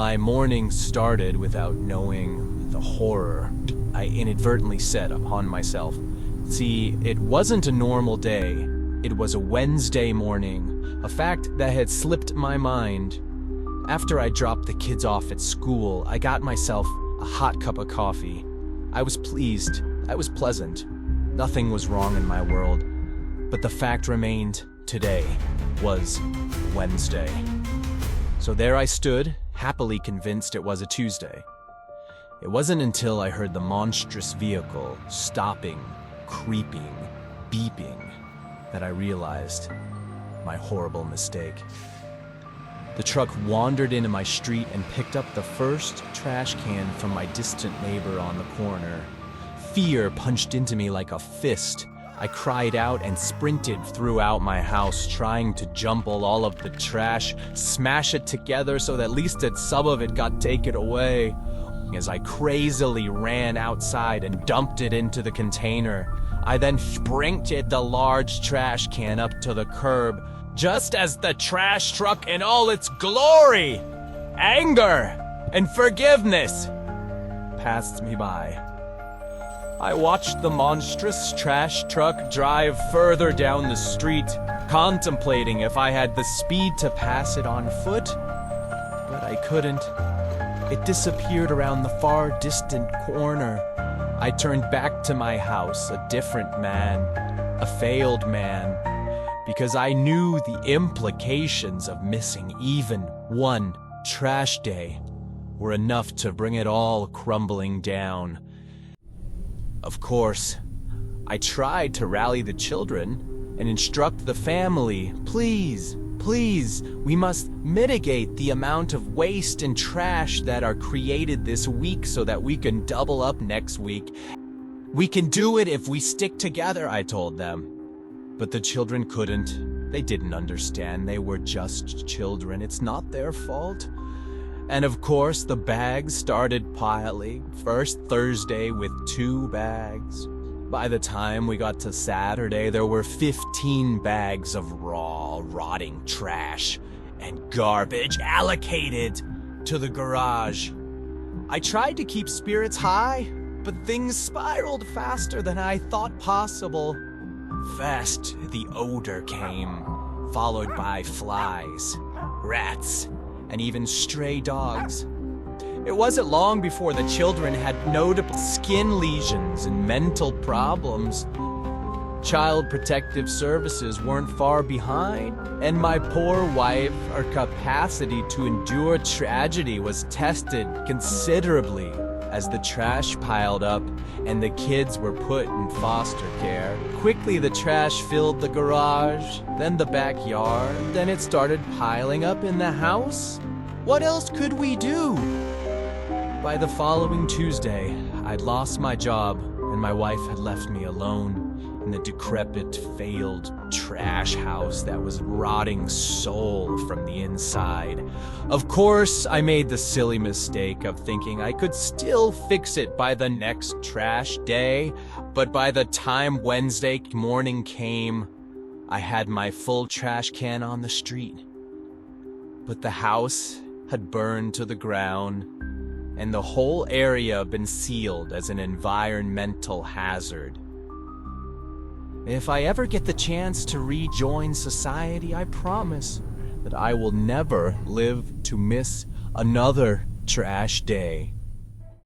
My morning started without knowing the horror I inadvertently set upon myself. See, it wasn't a normal day. It was a Wednesday morning, a fact that had slipped my mind. After I dropped the kids off at school, I got myself a hot cup of coffee. I was pleased. I was pleasant. Nothing was wrong in my world. But the fact remained, today was Wednesday. So there I stood, happily convinced it was a Tuesday. It wasn't until I heard the monstrous vehicle stopping, creeping, beeping, that I realized my horrible mistake. The truck wandered into my street and picked up the first trash can from my distant neighbor on the corner. Fear punched into me like a fist. I cried out and sprinted throughout my house, trying to jumble all of the trash, smash it together so that at least some of it got taken away. As I crazily ran outside and dumped it into the container, I then sprinted the large trash can up to the curb, just as the trash truck in all its glory, anger, and forgiveness passed me by. I watched the monstrous trash truck drive further down the street, contemplating if I had the speed to pass it on foot, but I couldn't. It disappeared around the far distant corner. I turned back to my house, a different man, a failed man, because I knew the implications of missing even one trash day were enough to bring it all crumbling down. Of course, I tried to rally the children and instruct the family, please, we must mitigate the amount of waste and trash that are created this week so that we can double up next week. We can do it if we stick together, I told them. But the children couldn't. They didn't understand. They were just children. It's not their fault. And of course, the bags started piling. First Thursday with 2 bags. By the time we got to Saturday, there were 15 bags of raw, rotting trash and garbage allocated to the garage. I tried to keep spirits high, but things spiraled faster than I thought possible. First, the odor came, followed by flies, rats, and even stray dogs. It wasn't long before the children had notable skin lesions and mental problems. Child Protective Services weren't far behind, and my poor wife, her capacity to endure tragedy was tested considerably as the trash piled up and the kids were put in foster care. Quickly the trash filled the garage, then the backyard, then it started piling up in the house. What else could we do? By the following Tuesday, I'd lost my job and my wife had left me alone in the decrepit, failed trash house that was rotting soul from the inside. Of course, I made the silly mistake of thinking I could still fix it by the next trash day, but by the time Wednesday morning came, I had my full trash can on the street. But the house had burned to the ground, and the whole area been sealed as an environmental hazard. If I ever get the chance to rejoin society, I promise that I will never live to miss another trash day.